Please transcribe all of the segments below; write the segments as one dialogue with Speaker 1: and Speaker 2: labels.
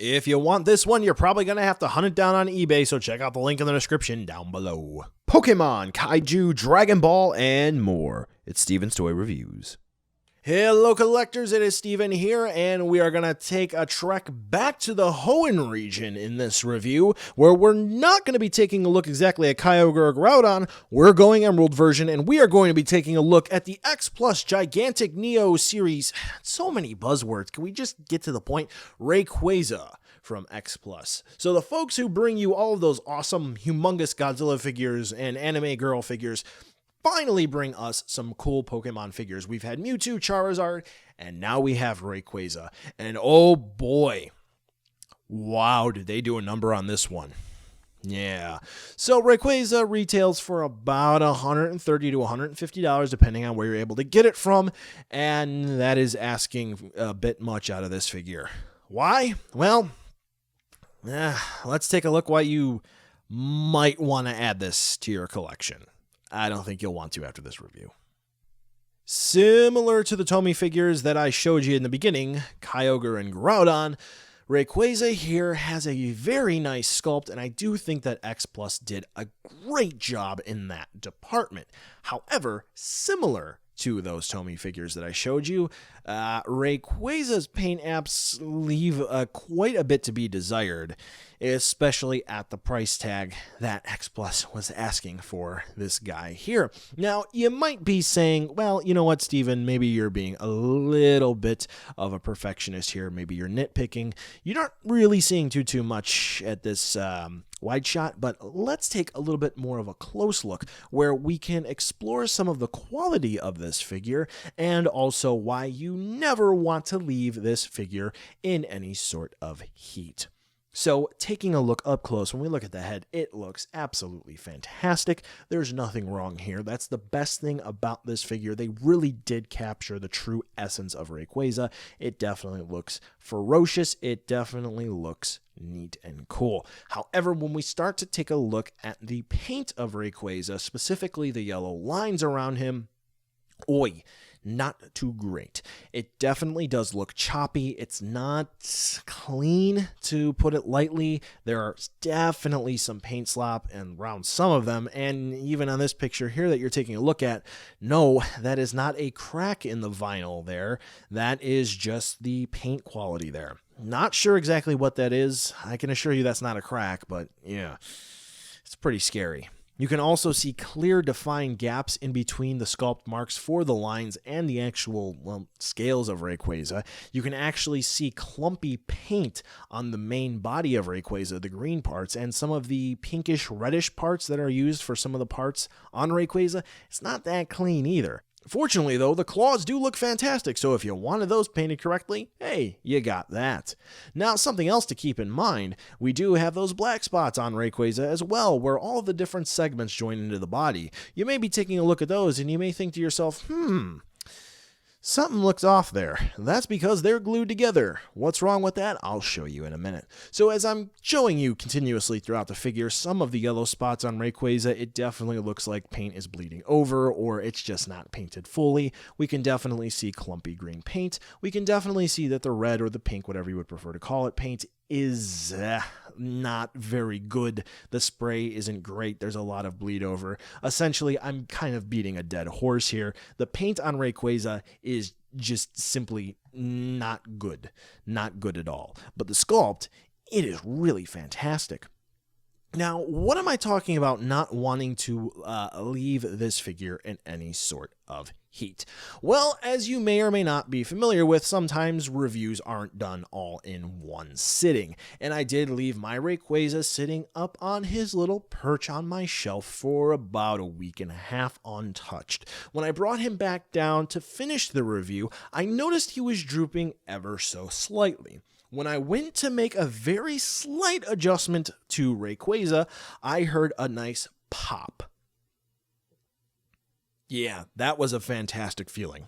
Speaker 1: If you want this one, you're probably going to have to hunt it down on eBay, so check out the link in the description down below. Pokemon, Kaiju, Dragon Ball, and more. It's Steven's Toy Reviews. Hello collectors, it is Steven here, and we are going to take a trek back to the Hoenn region in this review, where we're not going to be taking a look exactly at Kyogre or Groudon. We're going Emerald version, and we are going to be taking a look at the X Plus Gigantic Neo series. So many buzzwords, can we just get to the point? Rayquaza from X Plus. So the folks who bring you all of those awesome, humongous Godzilla figures and anime girl figures finally bring us some cool Pokemon figures. We've had Mewtwo, Charizard, and now we have Rayquaza. And oh boy, wow, did they do a number on this one. Yeah. So Rayquaza retails for about $130 to $150 depending on where you're able to get it from, and that is asking a bit much out of this figure. Why? Well, let's take a look why you might want to add this to your collection. I don't think you'll want to after this review. Similar to the Tomy figures that I showed you in the beginning, Kyogre and Groudon, Rayquaza here has a very nice sculpt, and I do think that X Plus did a great job in that department. However, similar to those Tomy figures that I showed you, Rayquaza's paint apps leave quite a bit to be desired, especially at the price tag that X Plus was asking for this guy here. Now, you might be saying, well, you know what, Steven, maybe you're being a little bit of a perfectionist here. Maybe you're nitpicking. You're not really seeing too much at this wide shot, but let's take a little bit more of a close look where we can explore some of the quality of this figure and also why you never want to leave this figure in any sort of heat. So taking a look up close, when we look at the head, it looks absolutely fantastic. There's nothing wrong here. That's the best thing about this figure. They really did capture the true essence of Rayquaza. It definitely looks ferocious. It definitely looks neat and cool. However, when we start to take a look at the paint of Rayquaza, specifically the yellow lines around him, not too great. It definitely does look choppy. It's not clean, to put it lightly. There are definitely some paint slop around some of them, and even on this picture here that you're taking a look at, no, that is not a crack in the vinyl there. That is just the paint quality there. Not sure exactly what that is. I can assure you that's not a crack, but yeah, it's pretty scary. You can also see clear defined gaps in between the sculpt marks for the lines and the actual, scales of Rayquaza. You can actually see clumpy paint on the main body of Rayquaza, the green parts, and some of the pinkish reddish parts that are used for some of the parts on Rayquaza. It's not that clean either. Fortunately, though, the claws do look fantastic, so if you wanted those painted correctly, hey, you got that. Now, something else to keep in mind, we do have those black spots on Rayquaza as well, where all the different segments join into the body. You may be taking a look at those, and you may think to yourself, something looks off there. That's because they're glued together. What's wrong with that? I'll show you in a minute. So as I'm showing you continuously throughout the figure, some of the yellow spots on Rayquaza, it definitely looks like paint is bleeding over or it's just not painted fully. We can definitely see clumpy green paint. We can definitely see that the red or the pink, whatever you would prefer to call it, paint is not very good. The spray isn't great. There's a lot of bleed over. Essentially, I'm kind of beating a dead horse here. The paint on Rayquaza is just simply not good. Not good at all. But the sculpt, it is really fantastic. Now, what am I talking about not wanting to leave this figure in any sort of heat? Well, as you may or may not be familiar with, sometimes reviews aren't done all in one sitting, and I did leave my Rayquaza sitting up on his little perch on my shelf for about a week and a half untouched. When I brought him back down to finish the review, I noticed he was drooping ever so slightly. When I went to make a very slight adjustment to Rayquaza, I heard a nice pop. Yeah, that was a fantastic feeling.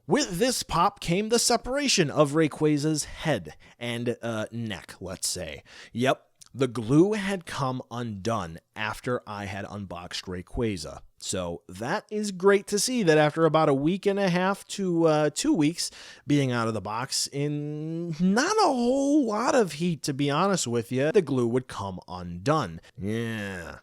Speaker 1: With this pop came the separation of Rayquaza's head and neck, let's say. Yep, The glue had come undone after I had unboxed Rayquaza. So that is great to see that after about a week and a half to 2 weeks being out of the box in not a whole lot of heat, to be honest with you, the glue would come undone. Yeah.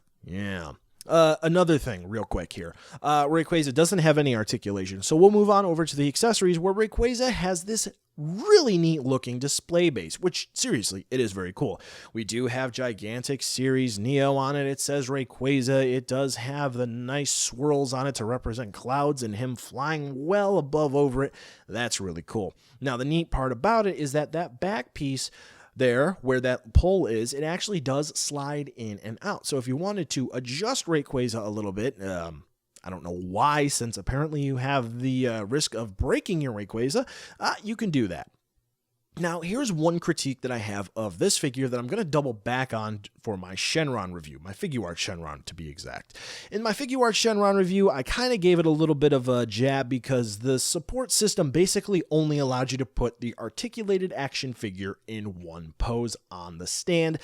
Speaker 1: Another thing real quick here. Rayquaza doesn't have any articulation, so we'll move on over to the accessories where Rayquaza has this really neat looking display base, which seriously, it is very cool. We do have Gigantic Series Neo on it. It says Rayquaza. It does have the nice swirls on it to represent clouds and him flying well above over it. That's really cool. Now, the neat part about it is that back piece there, where that pole is, it actually does slide in and out. So if you wanted to adjust Rayquaza a little bit, I don't know why, since apparently you have the risk of breaking your Rayquaza, you can do that. Now, here's one critique that I have of this figure that I'm going to double back on for my Shenron review, my Figuart Shenron to be exact. In my Figuart Shenron review, I kind of gave it a little bit of a jab because the support system basically only allowed you to put the articulated action figure in one pose on the stand.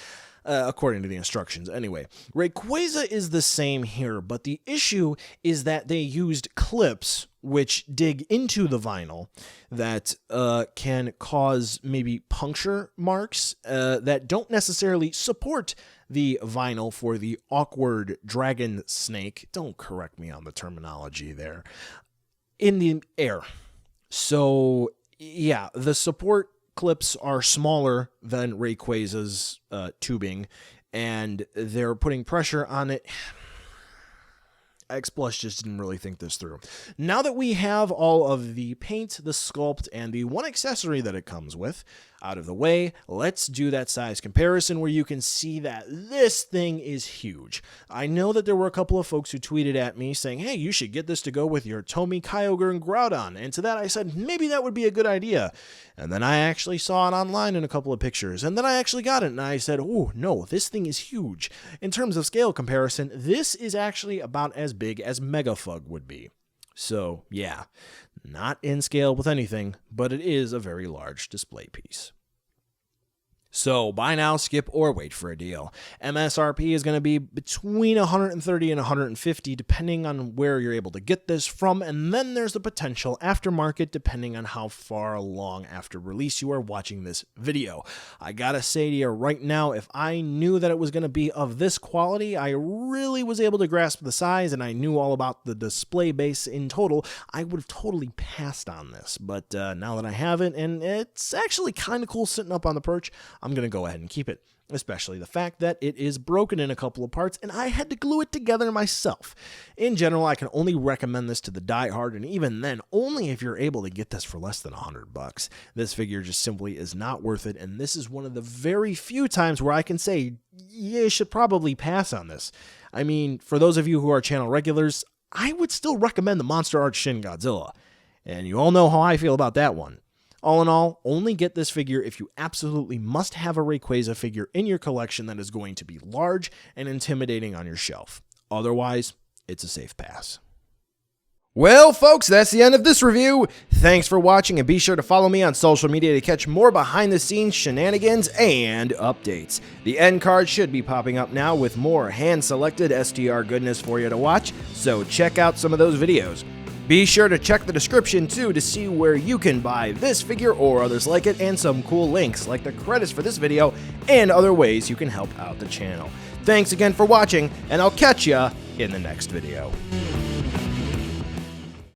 Speaker 1: According to the instructions. Anyway, Rayquaza is the same here, but the issue is that they used clips which dig into the vinyl that can cause maybe puncture marks that don't necessarily support the vinyl for the awkward dragon snake. Don't correct me on the terminology there. In the air. So, yeah, the support clips are smaller than Rayquaza's tubing, and they're putting pressure on it. X Plus just didn't really think this through. Now that we have all of the paint, the sculpt, and the one accessory that it comes with out of the way, let's do that size comparison where you can see that this thing is huge. I know that there were a couple of folks who tweeted at me saying, hey, you should get this to go with your Tomy, Kyogre, and Groudon. And to that I said, maybe that would be a good idea. And then I actually saw it online in a couple of pictures. And then I actually got it and I said, oh, no, this thing is huge. In terms of scale comparison, this is actually about as big as Megafug would be. So, yeah, not in scale with anything, but it is a very large display piece. So buy now, skip, or wait for a deal. MSRP is going to be between $130 and $150 depending on where you're able to get this from, and then there's the potential aftermarket depending on how far along after release you are watching this video. I gotta say to you right now, if I knew that it was going to be of this quality, I really was able to grasp the size, and I knew all about the display base in total, I would have totally passed on this. But now that I have it, and it's actually kind of cool sitting up on the perch, I'm going to go ahead and keep it, especially the fact that it is broken in a couple of parts and I had to glue it together myself. In general, I can only recommend this to the diehard, and even then, only if you're able to get this for less than $100. This figure just simply is not worth it, and this is one of the very few times where I can say, you should probably pass on this. I mean, for those of you who are channel regulars, I would still recommend the Monster Arts Shin Godzilla, and you all know how I feel about that one. All in all, only get this figure if you absolutely must have a Rayquaza figure in your collection that is going to be large and intimidating on your shelf. Otherwise, it's a safe pass. Well, folks, that's the end of this review. Thanks for watching, and be sure to follow me on social media to catch more behind-the-scenes shenanigans and updates. The end card should be popping up now with more hand-selected STR goodness for you to watch, so check out some of those videos. Be sure to check the description too to see where you can buy this figure or others like it, and some cool links like the credits for this video and other ways you can help out the channel. Thanks again for watching, and I'll catch ya in the next video.